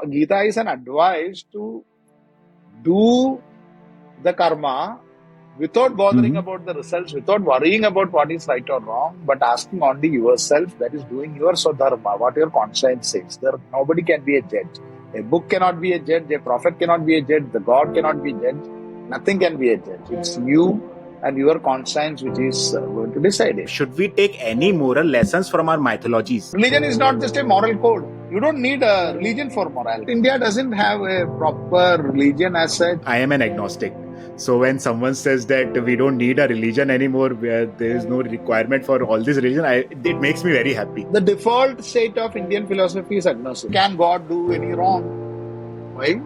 Gita is an advice to do the karma without bothering about the results, without worrying about what is right or wrong, but asking only yourself, that is doing your dharma, what your conscience says. Nobody can be a judge. A book cannot be a judge, a prophet cannot be a judge, the God cannot be a judge. Nothing can be a judge. It's you and your conscience which is going to decide it. Should we take any moral lessons from our mythologies? Religion is not just a moral code. You don't need a religion for morality. India doesn't have a proper religion as such. I am an agnostic. So when someone says that we don't need a religion anymore, where there is no requirement for all this religion, it makes me very happy. The default state of Indian philosophy is agnosticism. Can God do any wrong? Why?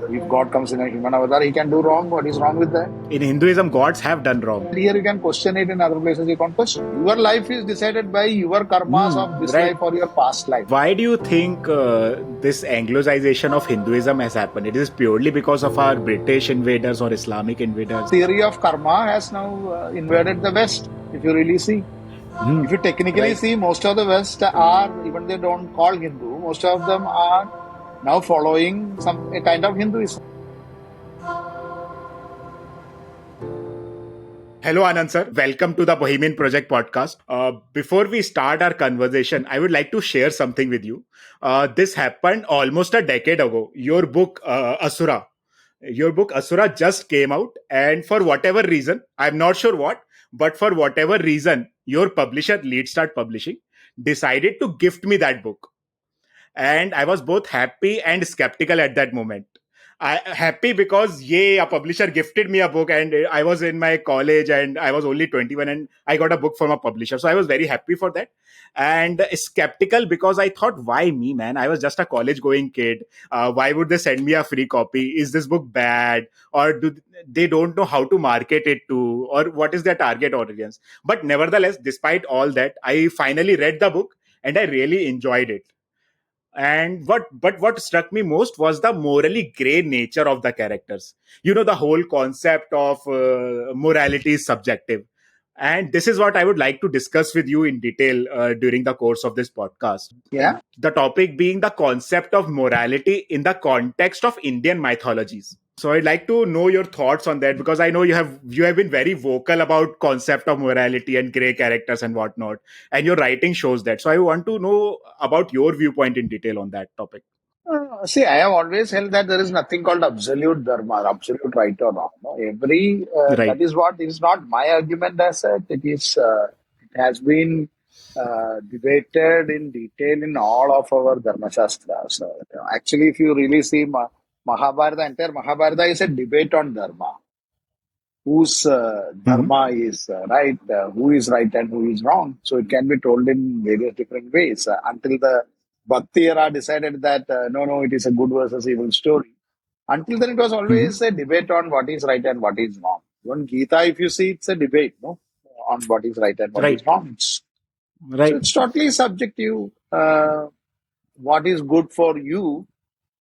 If God comes in a human avatar, he can do wrong. What is wrong with that? In Hinduism, gods have done wrong. Here you can question it, in other places you can't question. Your life is decided by your karmas of this life or your past life. Why do you think this anglicization of Hinduism has happened? It is purely because of our British invaders or Islamic invaders? Theory of karma has now invaded the West, if you really see. If you technically see, most of the West are, even they don't call Hindu, most of them are now following a kind of Hinduism. Hello, Anand sir. Welcome to the Bohemian Project Podcast. Before we start our conversation, I would like to share something with you. This happened almost a decade ago. Your book, Asura just came out, and for whatever reason, I'm not sure what, but for whatever reason, your publisher, Lead Start Publishing, decided to gift me that book. And I was both happy and skeptical at that moment. Happy because a publisher gifted me a book, and I was in my college and I was only 21 and I got a book from a publisher. So I was very happy for that. And skeptical because I thought, why me, man? I was just a college going kid. Why would they send me a free copy? Is this book bad? Or they don't know how to market it to? Or what is their target audience? But nevertheless, despite all that, I finally read the book and I really enjoyed it. And what struck me most was the morally gray nature of the characters. The whole concept of morality is subjective. And this is what I would like to discuss with you in detail during the course of this podcast. Yeah. The topic being the concept of morality in the context of Indian mythologies. So I'd like to know your thoughts on that, because I know you have been very vocal about concept of morality and gray characters and whatnot, and your writing shows that. So I want to know about your viewpoint in detail on that topic. See, I have always held that there is nothing called absolute dharma, absolute right or wrong. No? Right. That is what is not my argument as such. It has been debated in detail in all of our Dharma Shastras. Actually, if you really see Mahabharata, entire Mahabharata is a debate on dharma. Whose dharma is right, who is right and who is wrong. So it can be told in various different ways until the Bhakti era decided that no, it is a good versus evil story. Until then, it was always a debate on what is right and what is wrong. Even Gita, if you see, it's a debate on what is right and what is wrong. So it's totally subjective. What is good for you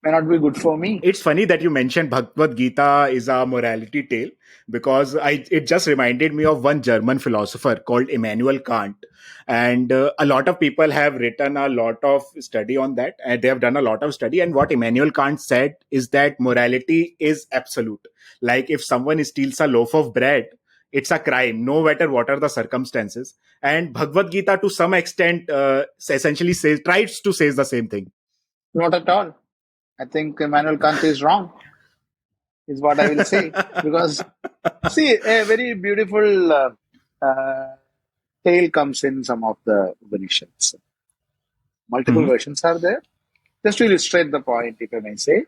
may not be good for me. It's funny that you mentioned Bhagavad Geeta is a morality tale, because it just reminded me of one German philosopher called Immanuel Kant. And a lot of people have written a lot of study on that, and they have done a lot of study. And what Immanuel Kant said is that morality is absolute. Like if someone steals a loaf of bread, it's a crime, no matter what are the circumstances. And Bhagavad Gita, to some extent, essentially tries to say the same thing. Not at all. I think Immanuel Kant is wrong, is what I will say. Because, see, a very beautiful tale comes in some of the Upanishads. Multiple versions are there. Just to illustrate the point, if I may say,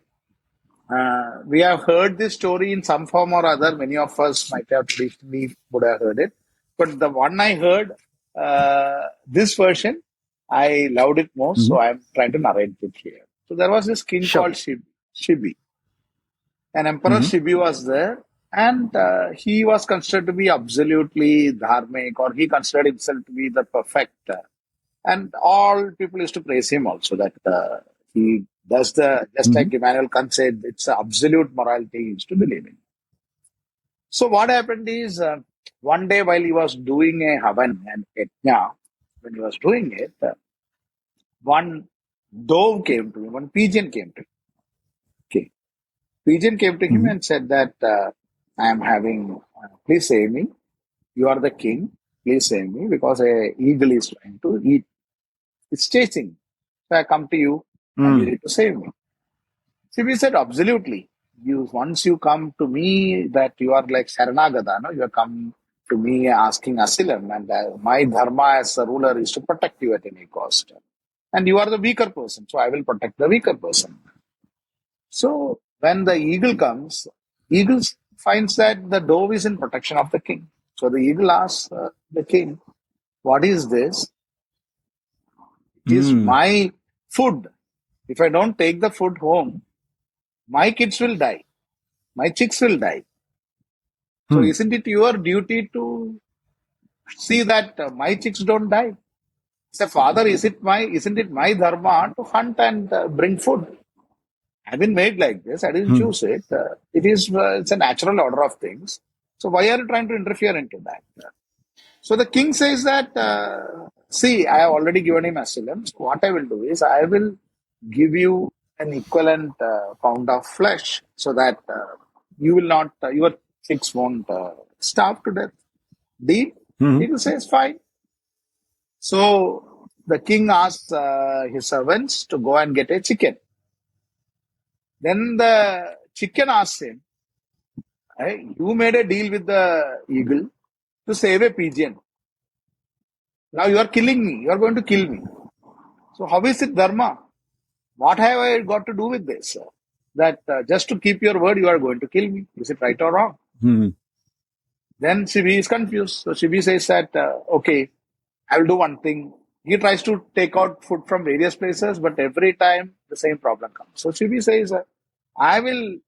we have heard this story in some form or other. Many of us might have traditionally would have heard it. But the one I heard, this version, I loved it most. So I'm trying to narrate it here. So there was this king called Shibi. An emperor Shibi was there, and he was considered to be absolutely dharmic, or he considered himself to be the perfect. And all people used to praise him also, that he does just like Immanuel Kant said, it's absolute morality he used to believe in. So what happened is, one day while he was doing a havan and yajna, when he was doing it, one dove came to him, one pigeon came to him. Pigeon came to him Mhm. and said that I am having, please save me. You are the king. Please save me because a eagle is trying to eat. It's chasing. So I come to you and you Mm. need to save me. Shibi said, absolutely. Once you come to me, that you are like Saranagada, no? You are come to me asking asylum, and my dharma as a ruler is to protect you at any cost. And you are the weaker person, so I will protect the weaker person. So when the eagle comes, eagle finds that the dove is in protection of the king. So the eagle asks the king, "What is this? It is Mm. my food. If I don't take the food home, my kids will die. My chicks will die. So Mm. isn't it your duty to see that my chicks don't die? Say, father, isn't it my dharma to hunt and bring food? I've been made like this. I didn't Mm. choose it. It's a natural order of things. So why are you trying to interfere into that? So the king says that, see, I have already given him asylum. So what I will do is I will give you an equivalent pound of flesh so that you will not, your chicks won't starve to death. Deal? Mhm. Eagle says, fine. So the king asks his servants to go and get a chicken. Then the chicken asks him, hey, you made a deal with the eagle to save a pigeon. Now you are killing me. You are going to kill me. So how is it dharma? What have I got to do with this? That just to keep your word, you are going to kill me. Is it right or wrong? Mhm. Then Shibi is confused. So Shibi says that, okay, I will do one thing. He tries to take out food from various places, but every time the same problem comes. So Shibi says, I will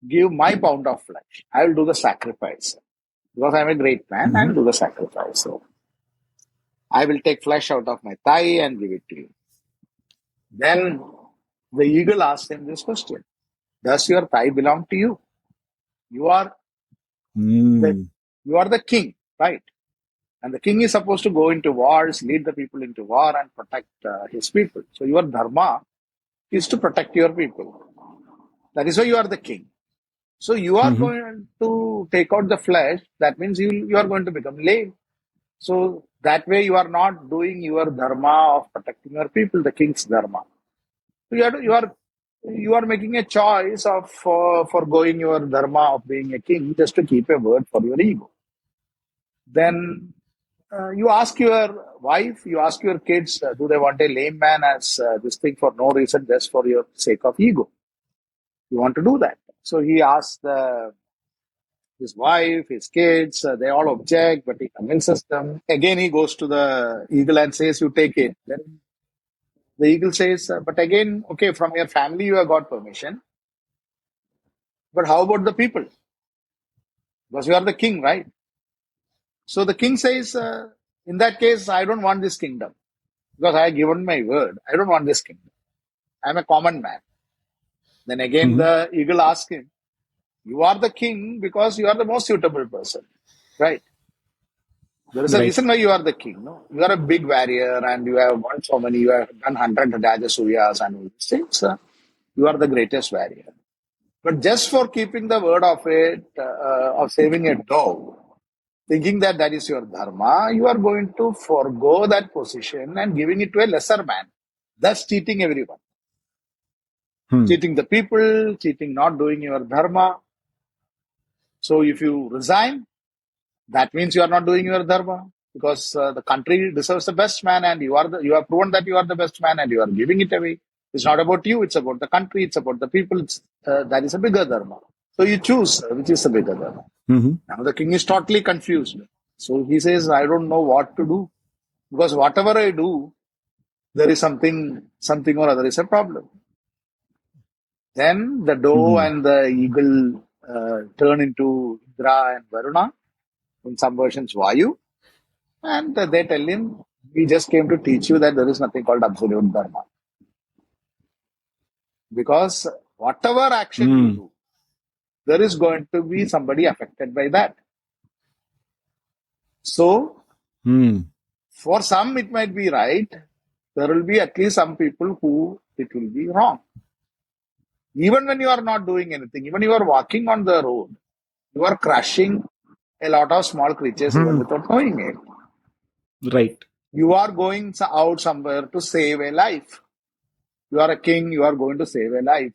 give my pound of flesh. I will do the sacrifice. Because I am a great man, I will Mhm. do the sacrifice. So I will take flesh out of my thigh and give it to you. Then the eagle asks him this question: does your thigh belong to you? You are the Mm. you are the king, right? And the king is supposed to go into wars, lead the people into war, and protect his people. So your dharma is to protect your people. That is why you are the king. So you are Mhm. going to take out the flesh. That means you are going to become lame. So that way you are not doing your dharma of protecting your people, the king's dharma. So you are making a choice of forgoing your dharma of being a king just to keep a word for your ego. Then you ask your wife, you ask your kids, do they want a lame man as this thing for no reason, just for your sake of ego? You want to do that. So he asks his wife, his kids, they all object, but he convinces them. Again, he goes to the eagle and says, you take it. Then the eagle says, but again, okay, from your family, you have got permission. But how about the people? Because you are the king, right? So the king says, in that case, I don't want this kingdom because I have given my word. I don't want this kingdom. I'm a common man. Then again, Mhm. the eagle asks him, you are the king because you are the most suitable person, right? There is a Right. reason why you are the king. No, you are a big warrior and you have won so many. You have done 100 Rajasuyas and all these things. You are the greatest warrior. But just for keeping the word of it, of saving a dog, thinking that that is your dharma, you are going to forego that position and giving it to a lesser man, thus cheating everyone, Hmm. cheating the people, cheating not doing your dharma. So if you resign, that means you are not doing your dharma because the country deserves the best man, and you have proven that you are the best man, and you are giving it away. It's not about you; it's about the country, it's about the people. That is a bigger dharma. So you choose which is the bigger dharma. Mhm. Now the king is totally confused. So he says, "I don't know what to do because whatever I do, there is something or other is a problem." Then the doe Mhm. and the eagle turn into Indra and Varuna, in some versions Vayu, and they tell him, we just came to teach you that there is nothing called absolute dharma. Because whatever action you Mm. do, there is going to be somebody affected by that. So, Mm. for some, it might be right. There will be at least some people who it will be wrong. Even when you are not doing anything, even you are walking on the road, you are crushing a lot of small creatures even Hmm. without knowing it. Right. You are going out somewhere to save a life. You are a king, you are going to save a life.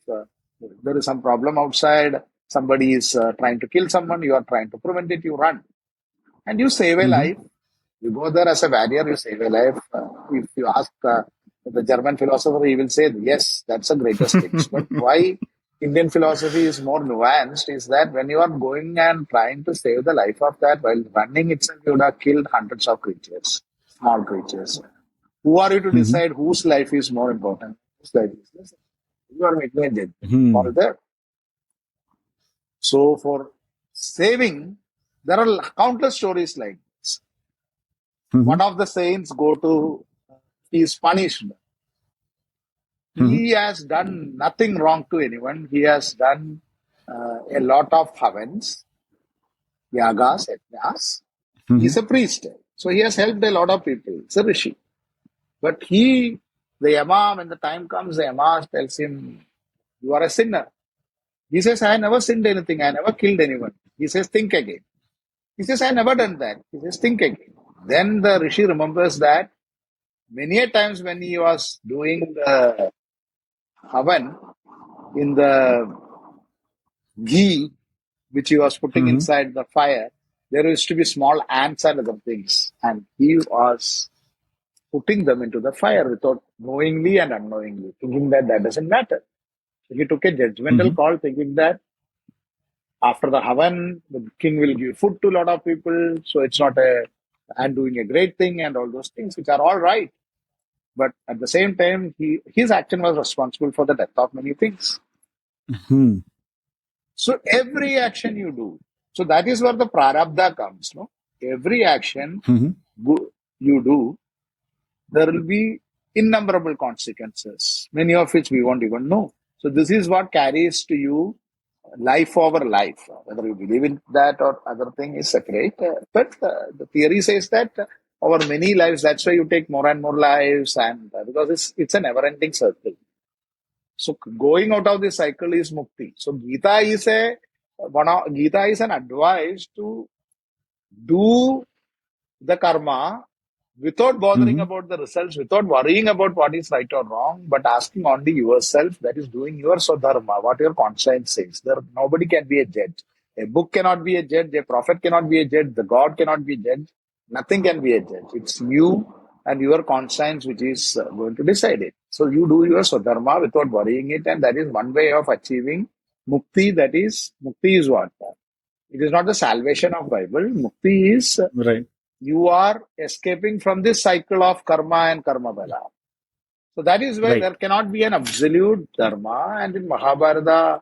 There is some problem outside, somebody is trying to kill someone, you are trying to prevent it, you run. And you save a Hmm. life. You go there as a warrior, you save a life. If you ask the German philosopher, he will say, yes, that's the greatest things. But why Indian philosophy is more nuanced is that when you are going and trying to save the life of that, while running itself, you would have killed hundreds of creatures, small creatures. Who are you to Hmm. decide whose life is more important? Whose life is less? You are making a judgment. All Hmm. there. So for saving, there are countless stories like this. Hmm. One of the saints go to, he is punished. Hmm. He has done nothing wrong to anyone. He has done a lot of havens, yagas, yajnas. He Hmm. is a priest. So he has helped a lot of people. It's a rishi. But he, the Yama, when the time comes, the Yama tells him, you are a sinner. He says, I never sinned anything. I never killed anyone. He says, think again. He says, I never done that. He says, think again. Then the rishi remembers that many a times when he was doing the havan in the ghee, which he was putting Hmm. inside the fire, there used to be small ants and other things. And he was putting them into the fire without knowingly and unknowingly, thinking that that doesn't matter. So he took a judgmental Hmm. call, thinking that after the Havan, the king will give food to a lot of people. So it's not a, and doing a great thing and all those things, which are all right. But at the same time, his action was responsible for the death of many things. Hmm. So every action you do, so that is where the prarabdha comes. No, every action Hmm. you do, there will be innumerable consequences, many of which we won't even know. So this is what carries to you life over life. Whether you believe in that or other thing is separate. But the theory says that over many lives, that's why you take more and more lives, and because it's a never-ending circle. So going out of this cycle is mukti. So Gita is an advice to do the karma without bothering Hmm. about the results, without worrying about what is right or wrong, but asking only yourself, that is doing your swadharma, what your conscience says. There, nobody can be a judge. A book cannot be a judge, a prophet cannot be a judge, the God cannot be a judge. Nothing can be a judge. It's you and your conscience which is going to decide it. So you do your swadharma without worrying it, and that is one way of achieving mukti. That is, mukti is what? It is not the salvation of Bible. Mukti is Right. you are escaping from this cycle of karma and karma bala. So that is why there Right. cannot be an absolute dharma. And in Mahabharata,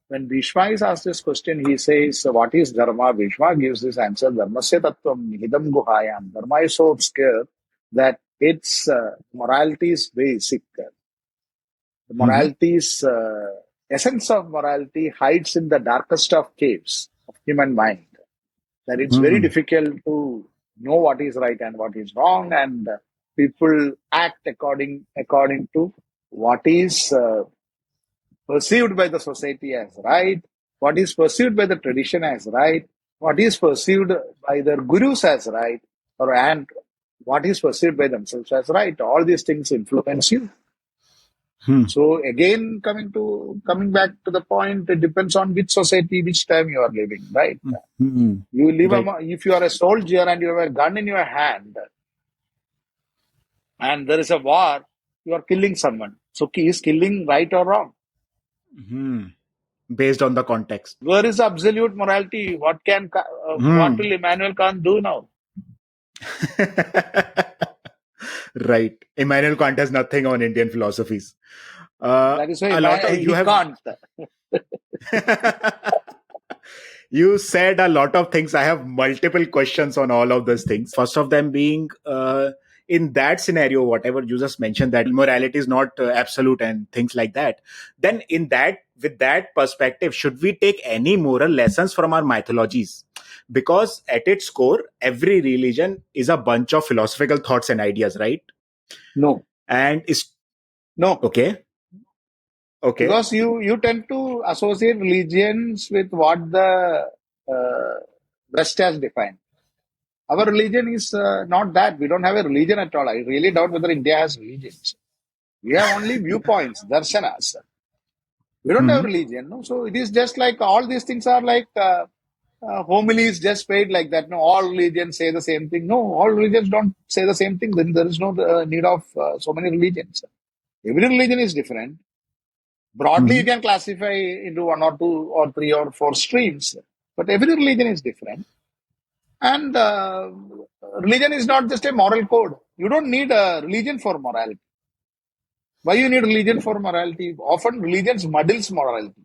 when Bhishma is asked this question, he says, what is dharma? Bhishma gives this answer, dharmasya tattvam nihidam guhayam. Dharma is so obscure that its morality is basic. The Hmm. morality's essence of morality hides in the darkest of caves of human mind. That it's very Hmm. difficult to know what is right and what is wrong, and people act according to what is perceived by the society as right, what is perceived by the tradition as right, what is perceived by their gurus as right, or and what is perceived by themselves as right. All these things influence you. Hmm. So again, coming back to the point, it depends on which society, which time you are living, right? Hmm. You live Right. if you are a soldier and you have a gun in your hand and there is a war, you are killing someone. So is killing right or wrong? Hmm. Based on the context. Where is absolute morality? What Hmm. will Immanuel Kant do now? Right. Immanuel Kant has nothing on Indian philosophies. That is why A lot of you he have can't. you said a lot of things. I have multiple questions on all of those things. First of them being in that scenario, whatever you just mentioned, that morality is not absolute and things like that. Then, in that, with that perspective, should we take any moral lessons from our mythologies? Because at its core, every religion is a bunch of philosophical thoughts and ideas, right? No, And is no. okay. Okay. because you tend to associate religions with what the uh, West has defined. Our religion is not that. We don't have a religion at all. I really doubt whether India has religions. We have only viewpoints, darshanas. We don't have Hmm. religion, no? So it is just like all these things are like homilies just paid like that. No, all religions say the same thing. No, all religions don't say the same thing. Then there is no need of so many religions. Every religion is different. Broadly, you Hmm. can classify into one or two or three or four streams, but every religion is different. And religion is not just a moral code. You don't need a religion for morality. Why you need religion for morality? Often religions muddles morality.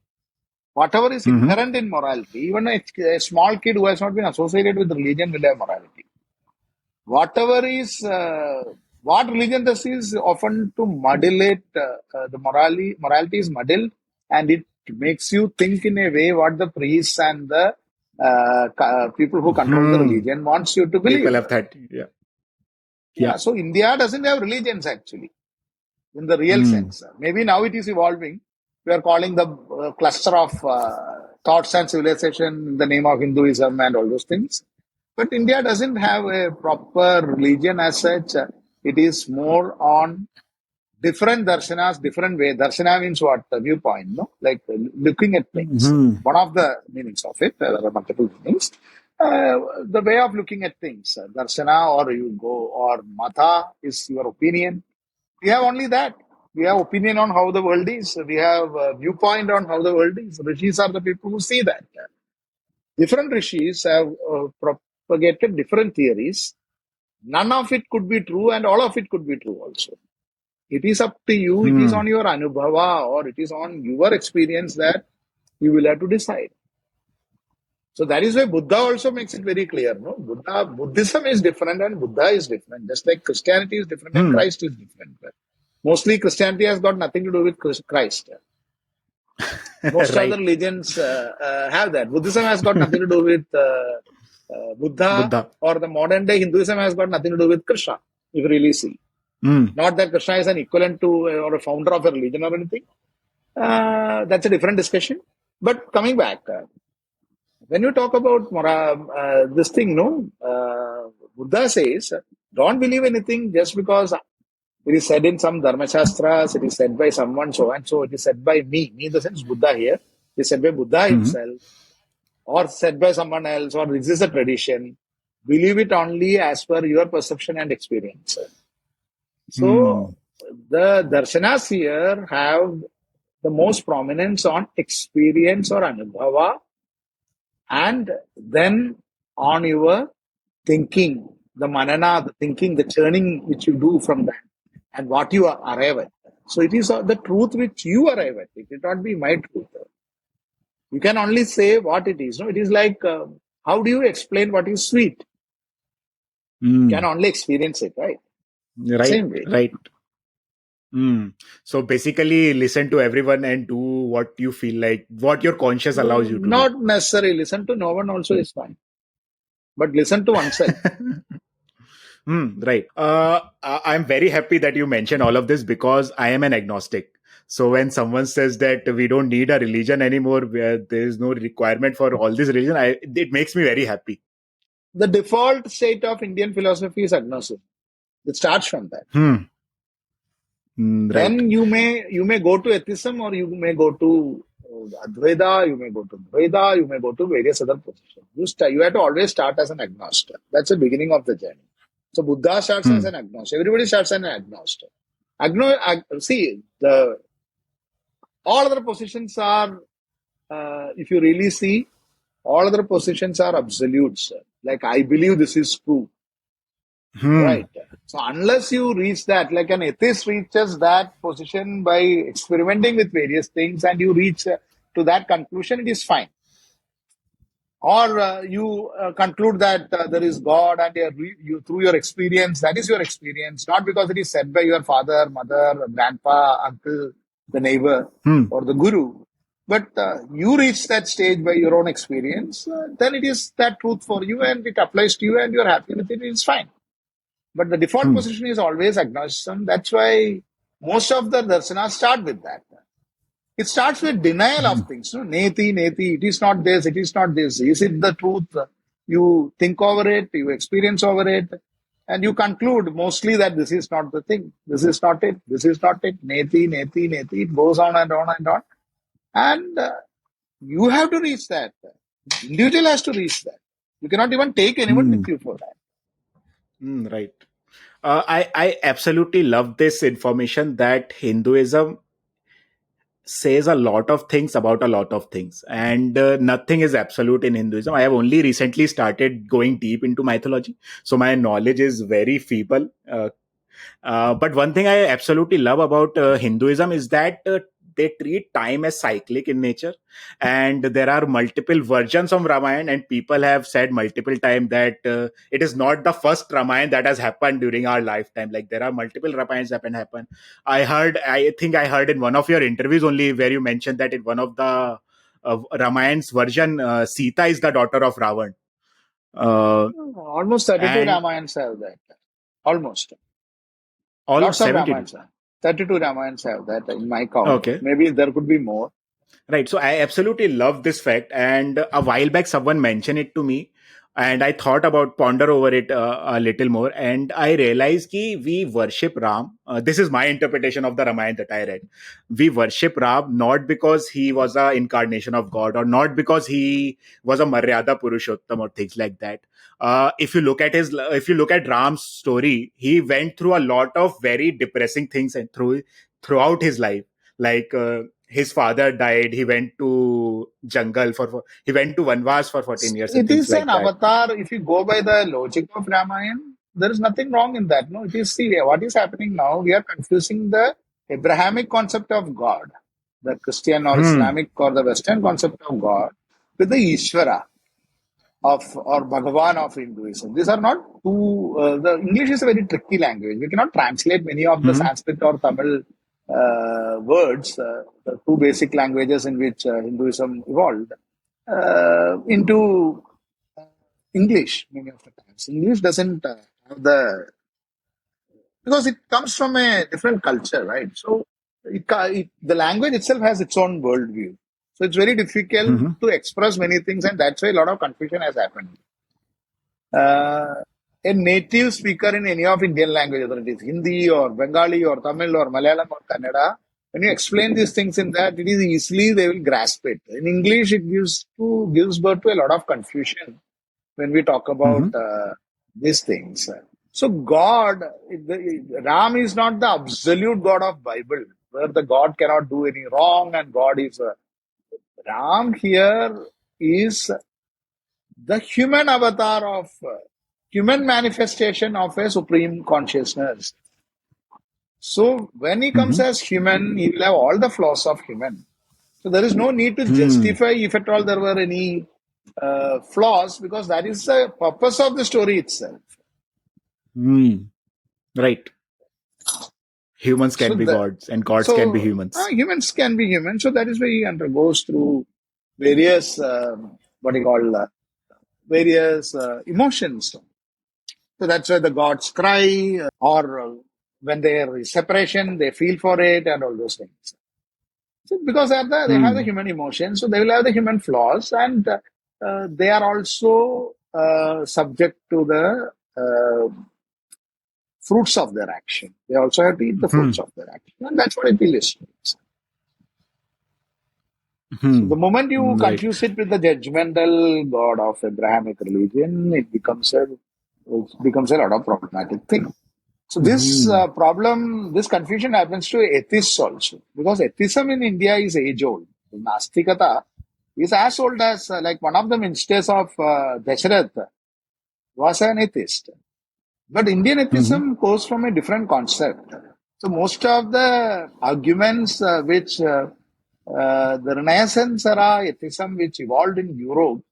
Whatever is Hmm. inherent in morality, even a small kid who has not been associated with religion will have morality. Whatever is what religion does is often to modulate the morality is muddled, and it makes you think in a way what the priests and the people who control the Hmm. religion wants you to People believe. have that. Yeah. Yeah, Yeah. so India doesn't have religions actually in the real Hmm. sense. Maybe now it is evolving. We are calling the cluster of thoughts and civilization in the name of Hinduism and all those things. But India doesn't have a proper religion as such. It is more on different darshanas, different way. Darshana means what? The viewpoint, no? Like looking at things. Hmm. One of the meanings of it, there are multiple meanings. The way of looking at things. Darshana or you go, or Mata is your opinion. We have only that. We have opinion on how the world is. We have a viewpoint on how the world is. Rishis are the people who see that. Different rishis have propagated different theories. None of it could be true, and all of it could be true also. It is up to you. It is Hmm. on your anubhava or it is on your experience that you will have to decide. So that is why Buddha also makes it very clear. No, Buddhism is different and Buddha is different. Just like Christianity is different and Hmm. Christ is different. Mostly Christianity has got nothing to do with Christ. Most other Right. religions have that. Buddhism has got nothing to do with Buddha, Buddha. or the modern day Hinduism has got nothing to do with Krishna, if you really see. Hmm. Not that Krishna is an equivalent to or a founder of a religion or anything. That's a different discussion. But coming back, when you talk about this thing, no, Buddha says, don't believe anything just because it is said in some Dharma Shastras, it is said by someone so and so, it is said by me in the sense Buddha here, it is said by Buddha Hmm. himself, or said by someone else, or this is a tradition. Believe it only as per your perception and experience. So Hmm. the darshanas here have the most prominence on experience or anubhava, and then on your thinking, the manana, the thinking, the churning which you do from that, and what you arrive at. So it is the truth which you arrive at. It will not be my truth. You can only say what it is. No, it is like how do you explain what is sweet? You can Hmm. only experience it, right? Right. Same way. Right. Hmm. So basically, listen to everyone and do what you feel like, what your conscience allows you to do. Not necessarily listen to no one also is fine, but listen to oneself. Right. I'm very happy that you mentioned all of this because I am an agnostic. So when someone says that we don't need a religion anymore, where there is no requirement for all this religion, it makes me very happy. The default state of Indian philosophy is agnosticism. It starts from that. Hmm. Right. Then you may go to atheism, or you may go to Advaita, you may go to Dvaita, you may go to various other positions. You have to always start as an agnostic. That's the beginning of the journey. So Buddha starts as Hmm. an agnostic. Everybody starts as an agnostic. See, the all other positions are, if you really see, all other positions are absolutes. Like I believe this is true. Hmm. Right. So unless you reach that, like an atheist reaches that position by experimenting with various things, and you reach to that conclusion, it is fine. Or you conclude that there is God, and you through your experience, that is your experience, not because it is said by your father, mother, grandpa, uncle, the neighbor, Hmm. or the guru. But you reach that stage by your own experience, then it is that truth for you, and it applies to you, and you're happy with it. It's fine. But the default Hmm. position is always agnosticism. That's why most of the darshanas start with that. It starts with denial of things. No? Neti, neti, it is not this, it is not this. Is it the truth? You think over it, you experience over it, and you conclude mostly that this is not the thing. This is not it. This is not it. Neti, neti, neti. It goes on and on and on. And you have to reach that. Individual has to reach that. You cannot even take anyone with you for that. Right. I absolutely love this information that Hinduism says a lot of things about a lot of things, and nothing is absolute in Hinduism. I have only recently started going deep into mythology, so my knowledge is very feeble. But one thing I absolutely love about Hinduism is that they treat time as cyclic in nature, and there are multiple versions of Ramayana, and people have said multiple times that it is not the first Ramayana that has happened during our lifetime. Like there are multiple Ramayans that happen. I think I heard in one of your interviews only where you mentioned that in one of the Ramayan's version, Sita is the daughter of Ravan. Almost 32 And Ramayans have that. Almost. all Lots of 72. Ramayans. 32 Ramayans have that in my count. Okay. Maybe there could be more. Right. So I absolutely love this fact. And a while back, someone mentioned it to me. And I thought about ponder over it a little more. And I realized that we worship Ram. This is my interpretation of the Ramayana that I read. We worship Ram not because he was an incarnation of God or not because he was a Maryada Purushottam or things like that. If you look at Ram's story, he went through a lot of very depressing things and throughout his life. Like his father died, he went to jungle he went to Vanvas for 14 years and It things is an like that. avatar. If you go by the logic of Ramayana, there is nothing wrong in that. No, it is, see, what is happening now, we are confusing the Abrahamic concept of God, the Christian or Hmm. Islamic or the Western concept of God, with the Ishvara of or Bhagavan of Hinduism. These are not two. The English is a very tricky language. We cannot translate many of the Hmm. Sanskrit or Tamil words, the two basic languages in which Hinduism evolved, into English. Many of the times, English doesn't have the, because it comes from a different culture, right? So the language itself has its own worldview. So it's very difficult Hmm. to express many things, and that's why a lot of confusion has happened. Uh, a native speaker in any of Indian language, whether it is Hindi or Bengali or Tamil or Malayalam or Kannada, when you explain these things in that, it is easily they will grasp it. In English, it gives birth to a lot of confusion when we talk about Hmm. these things. So God, Ram is not the absolute God of Bible, where the God cannot do any wrong and God is Ram here is the human avatar of human manifestation of a supreme consciousness. So when he comes Hmm. as human, he will have all the flaws of human. So there is no need to Hmm. justify if at all there were any flaws, because that is the purpose of the story itself. Hmm. Right. Humans So can be the gods and gods can be so humans. humans can be human. So that is why he undergoes through various what do you call various emotions. So that's why the gods cry, or when there is separation, they feel for it, and all those things. So because they have the Hmm. human emotions, so they will have the human flaws, and they are also subject to the fruits of their action. They also have to eat the Hmm. fruits of their action, and that's what it illustrates. So Hmm. the moment you Right. confuse it with the judgmental God of Abrahamic religion, it becomes a lot of problematic thing. So this Hmm. this confusion happens to atheists also, because atheism in India is age old. Nastikata is as old as like one of the ministers of Dasharath was an atheist. But Indian Hmm. atheism goes from a different concept. So most of the arguments which the Renaissance era atheism which evolved in Europe,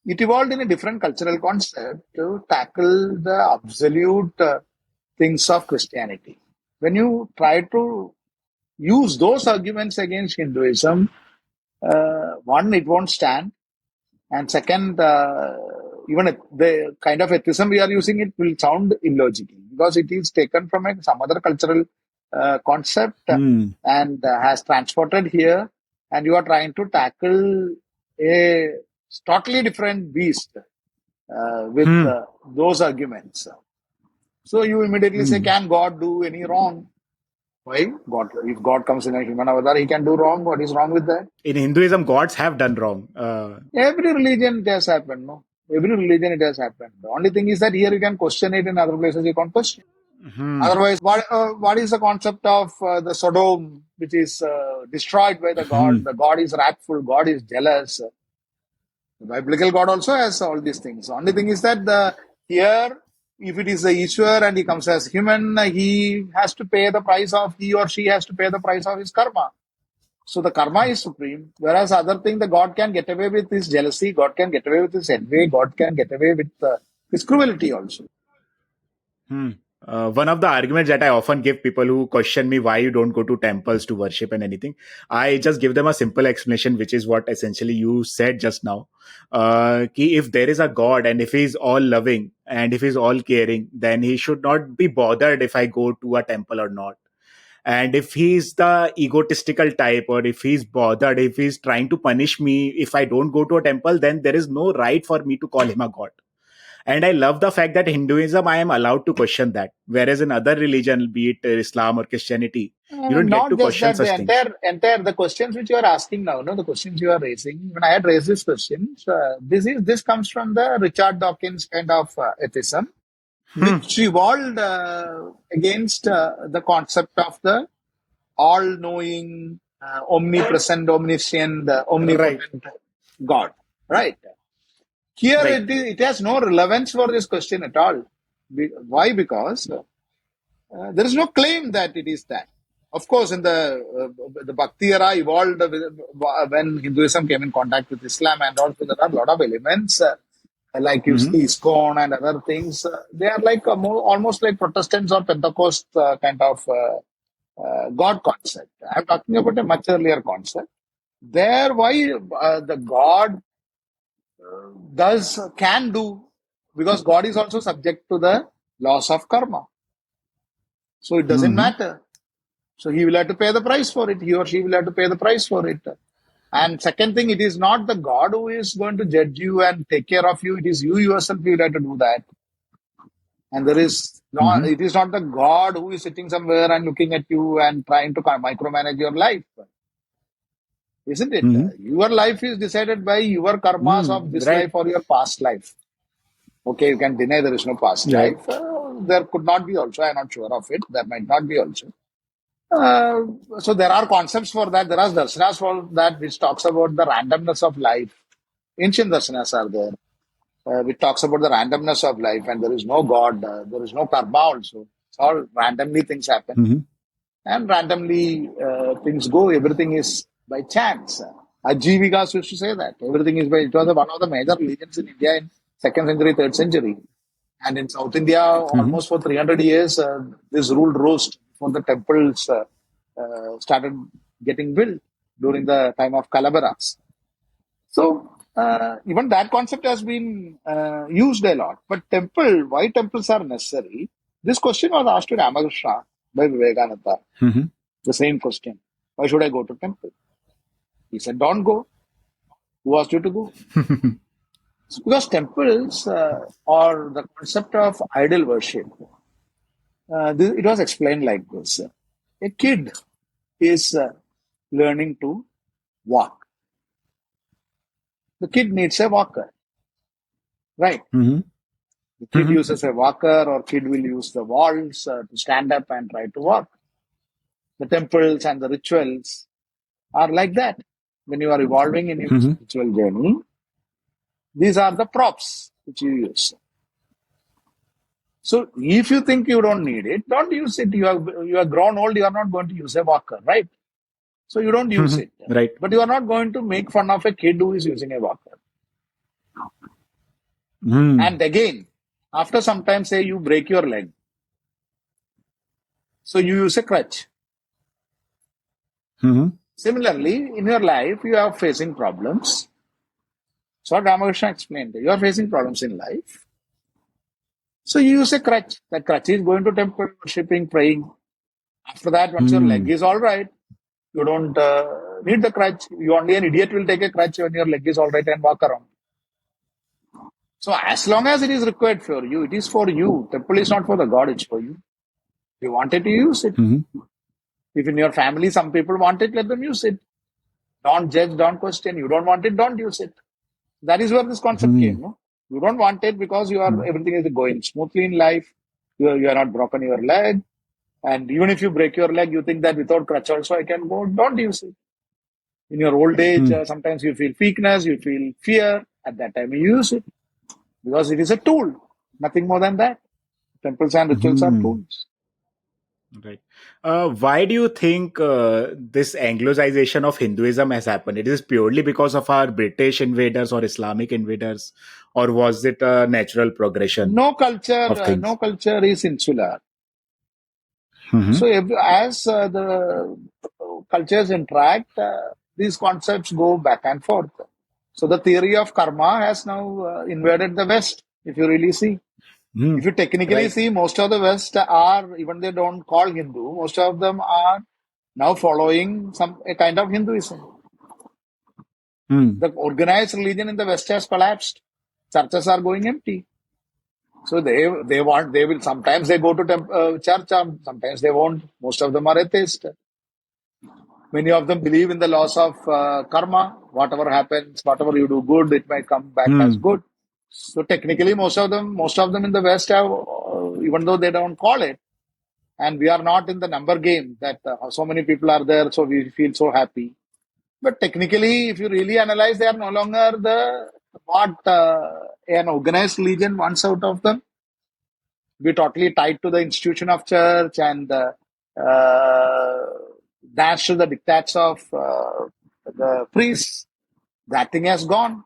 it evolved in a different cultural concept to tackle the absolute things of Christianity. When you try to use those arguments against Hinduism, one, it won't stand, and second, even the kind of atheism we are using, it will sound illogical because it is taken from some other cultural concept Hmm. and has transported here, and you are trying to tackle a totally different beast with Hmm. those arguments. So you immediately say, Hmm. can God do any wrong? Why? God, if God comes in a human avatar, he can do wrong. What is wrong with that? In Hinduism, gods have done wrong. Every religion it has happened, no? Every religion it has happened. The only thing is that here you can question it, in other places you can't question. Hmm. Otherwise, what is the concept of the Sodom, which is destroyed by the God? Hmm. The God is wrathful, God is jealous. The biblical God also has all these things. Only thing is that the here, if it is the Ishwar and he comes as human, he has to pay the price of, he or she has to pay the price of his karma. So the karma is supreme, whereas other thing, the God can get away with his jealousy, God can get away with his envy, God can get away with his cruelty also. Hmm. One of the arguments that I often give people who question me why you don't go to temples to worship and anything, I just give them a simple explanation, which is what essentially you said just now. Ki if there is a God and if he's all loving and if he's all caring, then he should not be bothered if I go to a temple or not. And if he's the egotistical type, or if he's bothered, if he's trying to punish me if I don't go to a temple, then there is no right for me to call him a God. And I love the fact that Hinduism, I am allowed to question that, whereas in other religion, be it Islam or Christianity, you don't get Not to just question that, such the things. entire the questions which you are asking now, no, the questions you are raising. When I had raised this question, this comes from the Richard Dawkins kind of atheism, Hmm. which evolved against the concept of the all-knowing, omnipresent, omniscient, Right. omnipotent God. Right. Here Right. it has no relevance for this question at all. Why? Because there is no claim that it is that. Of course, in the Bhakti era evolved when Hinduism came in contact with Islam, and also there are a lot of elements like you Hmm. see ISKCON and other things. They are like almost like Protestants or Pentecost kind of God concept. I'm talking about a much earlier concept. There, why the God does can do, because God is also subject to the laws of karma, so it doesn't Hmm. matter. So he will have to pay the price for it. He or she will have to pay the price for it. And second thing, it is not the God who is going to judge you and take care of you. It is you yourself who will have to do that. And there is not, Hmm. it is not the God who is sitting somewhere and looking at you and trying to micromanage your life, isn't it? Hmm. Your life is decided by your karmas of Hmm. this life Right. or your past life. Okay, you can deny there is no past Right. life. There could not be also. I'm not sure of it. There might not be also. Uh, so there are concepts for that. There are darshanas for that, which talks about the randomness of life. Ancient darshanas are there, which talks about the randomness of life, and there is no God, there is no karma also. It's all randomly things happen, Hmm. and randomly things go. Everything is by chance. Ajivikas used to say that everything is by. It was one of the major religions in India in second century, third century, and in South India Hmm. almost for 300 years. This rule rose for the temples started getting built during the time of Calabaras. So even that concept has been used a lot. But why temples are necessary? This question was asked to Ramakrishna by Vivekananda. Hmm. The same question: why should I go to temple? He said, "Don't go. Who asked you to go?" Because temples or the concept of idol worship, it was explained like this: a kid is learning to walk. The kid needs a walker, right? Hmm. The kid Hmm. uses a walker, or kid will use the walls to stand up and try to walk. The temples and the rituals are like that. When you are evolving in your Hmm. spiritual journey, these are the props which you use. So if you think you don't need it, don't use it. You are grown old, you are not going to use a walker, right? So you don't use Hmm. it. Right. But you are not going to make fun of a kid who is using a walker. Hmm. And again, after some time, say you break your leg. So you use a crutch. Hmm. Similarly, in your life, you are facing problems. So Ramakrishna explained, you are facing problems in life. So you use a crutch. That crutch is going to temple, worshipping, praying. After that, once your leg Hmm. is all right, you don't need the crutch. You only an idiot will take a crutch when your leg is all right and walk around. So as long as it is required for you, it is for you. Temple is not for the God, it's for you. If you wanted to use it. Hmm. If in your family some people want it, let them use it. Don't judge, don't question. You don't want it, don't use it. That is where this concept Hmm. came. No? You don't want it because you are everything is going smoothly in life. You are not broken your leg. And even if you break your leg, you think that without crutch also I can go. Don't use it. In your old age, Hmm. sometimes you feel weakness, you feel fear. At that time, you use it because it is a tool. Nothing more than that. Temples and rituals are Hmm. tools. Right. Why do you think this Anglicization of Hinduism has happened? It is purely because of our British invaders or Islamic invaders, or was it a natural progression of No things? culture is insular. Hmm. So as the cultures interact, these concepts go back and forth. So the theory of karma has now invaded the West. If you really see, Hmm. if you technically Right. see, most of the West are, even they don't call Hindu, most of them are now following some a kind of Hinduism. Hmm. The organized religion in the West has collapsed. Churches are going empty. So they will sometimes they go to church, sometimes they won't. Most of them are atheist. Many of them believe in the laws of karma. Whatever happens, whatever you do good, it might come back as Hmm. good. So technically, most of them in the West have, even though they don't call it, and we are not in the number game that so many people are there, so we feel so happy. But technically, if you really analyze, they are no longer the what an organized religion wants out of them. Be totally tied to the institution of church and uh, dash to the dictats of the priests. That thing has gone.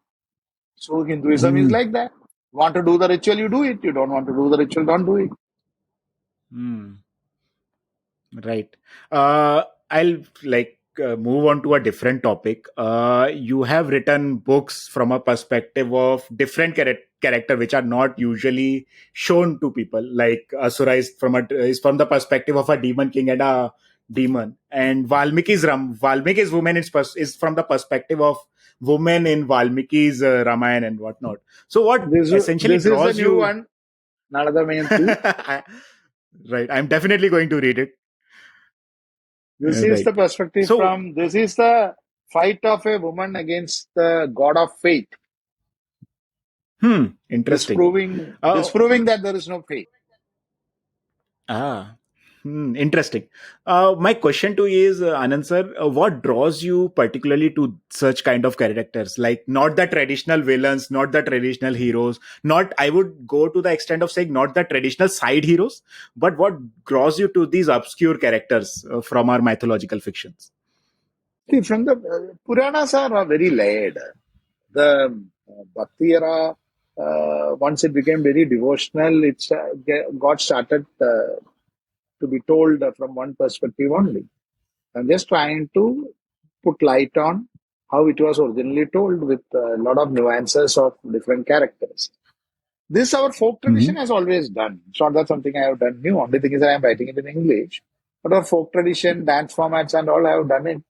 So Hinduism is Hmm. like that. Want to do the ritual, you do it. You don't want to do the ritual, don't do it. Hmm. Right. I'll move on to a different topic. You have written books from a perspective of different character, which are not usually shown to people. Like Asura is from the perspective of a demon king and a demon, and Valmiki's woman is from the perspective of woman in Valmiki's Ramayana and whatnot. So, what essentially This is the draws new you? one, Damayanti. Right. I'm definitely going to read it. This is the Right. perspective So, from, this is the fight of a woman against the god of fate, interesting. Uh, disproving that there is no fate. ah, interesting. My question to you is, Anand sir, what draws you particularly to such kind of characters? Like, not the traditional villains, not the traditional heroes, not, I would go to the extent of saying, not the traditional side heroes, but what draws you to these obscure characters from our mythological fictions? See, from the Puranas are very layered. The Bhakti era, once it became very devotional, it got started to be told from one perspective only. I'm just trying to put light on how it was originally told with a lot of nuances of different characters. This our folk tradition Hmm. has always done. It's not that something I have done new. Only thing is that I'm writing it in English. But our folk tradition, dance formats, and all I have done it.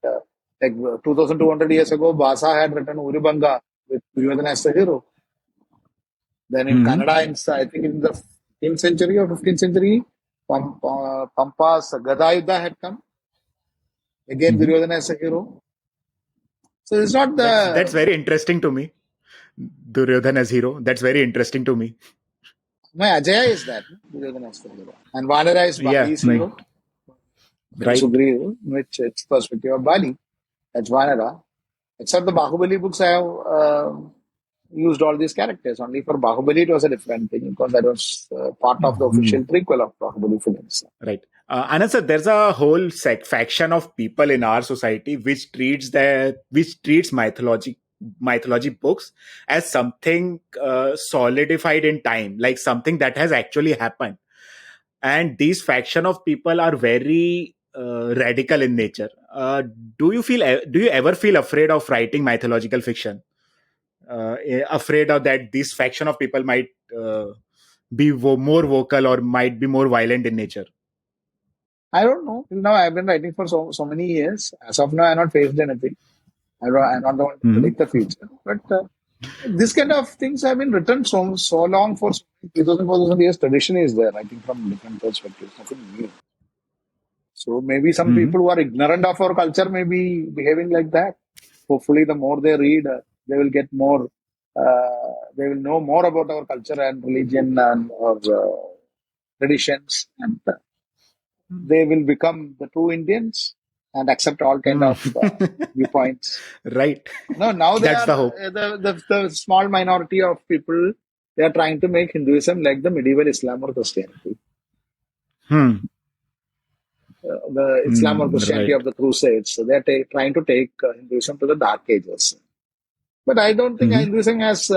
Like 2,200 years ago, Basa had written Urubanga with Duryodhana as the hero. Then in Hmm. Kannada, I think in the 15th century or 15th century, Pampa's Gadayuddha had come. Again, Hmm. Duryodhana as a hero. So it's not That's the. very interesting to me. Duryodhana as hero. That's very interesting to me. My Ajaya is that. Duryodhana as the hero. And Vanara is Yeah. Bali's hero. Then Right. Sugriv, which it's perspective of Bali. That's Vanara. Except the Bahubali books, I have used all these characters. Only for Bahubali, it was a different thing because that was part of the official Mhm. prequel of Bahubali films. Right. Anand sir, there's a whole faction of people in our society which treats mythology books as something solidified in time, like something that has actually happened. And these faction of people are very radical in nature. Do you ever feel afraid of writing mythological fiction? Afraid of that this faction of people might be more vocal or might be more violent in nature? I don't know. Till now, I've been writing for so many years. As of now, I've not faced anything. I'm not the one to Hmm. predict the future. But this kind of things have been written so long for 3,000, 4,000 years. Tradition is there, I think, from different perspectives. Nothing new. So maybe some Hmm. people who are ignorant of our culture may be behaving like that. Hopefully, the more they read, they will get more. They will know more about our culture and religion and our traditions, and they will become the true Indians and accept all kind Hmm. of viewpoints. Right. No, now they That's are the hope. the small minority of people. They are trying to make Hinduism like the medieval Islam or Christianity. Hmm. The Islam or Christianity Right. of the Crusades. So they're trying to take Hinduism to the Dark Ages. But I don't think Hmm. Hinduism has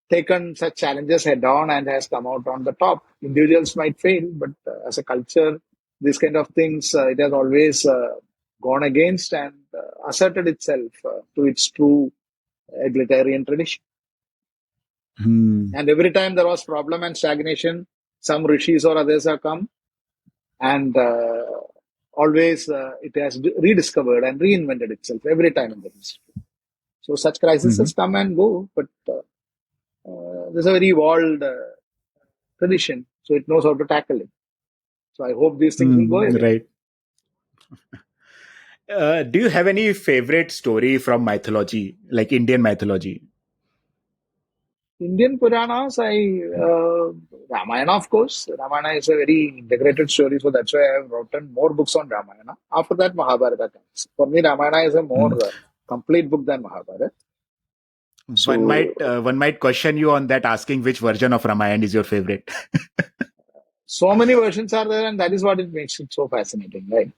taken such challenges head on and has come out on the top. Individuals might fail, but as a culture, these kind of things, it has always gone against and asserted itself to its true egalitarian tradition. Hmm. And every time there was problem and stagnation, some rishis or others have come and always it has rediscovered and reinvented itself every time in the history. So such Hmm. crises come and go, but there's a very evolved tradition, so it knows how to tackle it. So I hope these things will go away. Right. Do you have any favorite story from mythology, like Indian mythology? Indian Puranas, Ramayana, of course. Ramayana is a very integrated story, so that's why I have written more books on Ramayana. After that, Mahabharata comes. For me, Ramayana is a more Hmm. complete book than Mahabharata. One So, might one might question you on that, asking which version of Ramayana is your favorite. so many versions are there, and that is what it makes it so fascinating, right?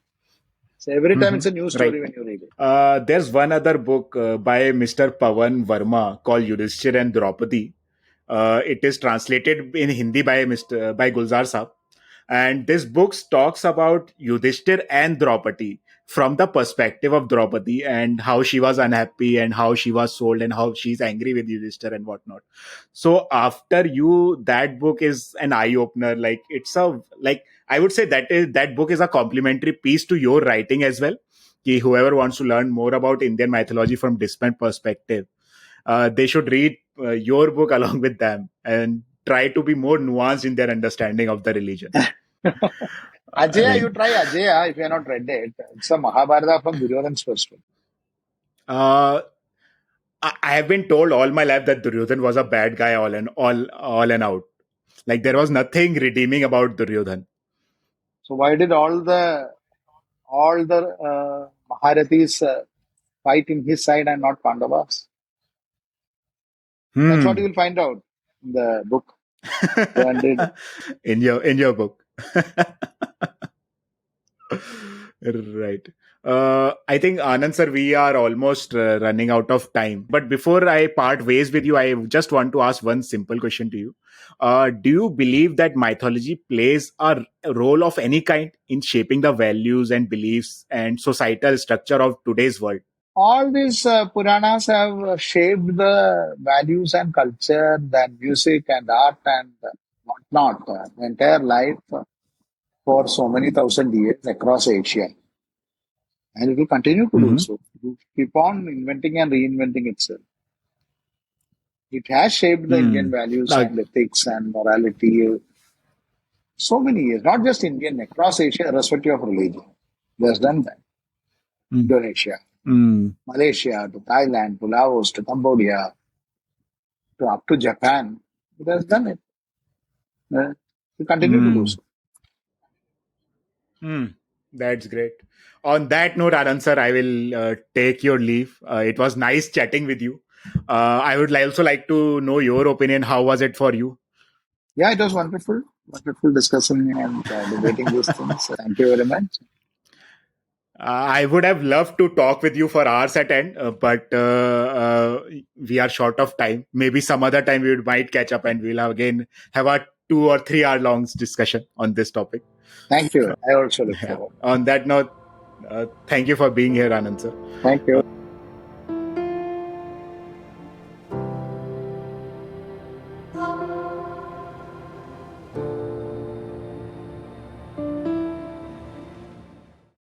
So every time it's a new story Right. when you read it. There's one other book by Mr. Pawan Verma called Yudhishthir and Draupadi. It is translated in Hindi by Gulzar Saab. And this book talks about Yudhishthir and Draupadi from the perspective of Draupadi and how she was unhappy and how she was sold and how she's angry with Yudhishthir and whatnot. So after you, that book is an eye opener. Like it's a like I would say that book is a complementary piece to your writing as well. Ki whoever wants to learn more about Indian mythology from different perspective, they should read your book along with them and try to be more nuanced in their understanding of the religion. Ajaya, Right. you try Ajaya if you have not read it. It's a Mahabharata from Duryodhana's perspective. Uh, I have been told all my life that Duryodhan was a bad guy all and out. Like there was nothing redeeming about Duryodhan. So why did all the Maharathis fight in his side and not Pandavas? That's what you Hmm. will find out in the book. Who did. In your book. Right. I think Anand sir, we are almost running out of time. But before I part ways with you, I just want to ask one simple question to you. Do you believe that mythology plays a role of any kind in shaping the values and beliefs and societal structure of today's world? All these Puranas have shaped the values and culture, and music and art and whatnot, the entire life for so many thousand years across Asia. And it will continue to do Hmm. so. It will keep on inventing and reinventing itself. It has shaped the Indian Hmm. values Uh, and ethics and morality so many years, not just Indian, across Asia, irrespective of religion. It has done that. hmm. Indonesia, Hmm. Malaysia, to Thailand, to Laos, to Cambodia, to up to Japan. It has done it. We continue to do Hmm. so. Hmm. That's great. On that note, Anand sir, I will take your leave. It was nice chatting with you. I would also like to know your opinion. How was it for you? Yeah, it was wonderful. Wonderful discussing and debating these things. Thank you very much. I would have loved to talk with you for hours at end, but we are short of time. Maybe some other time we might catch up and we'll again have a 2 or 3 hour long discussion on this topic. Thank you. I also look Yeah. forward. On that note, thank you for being here, Anand sir. Thank you.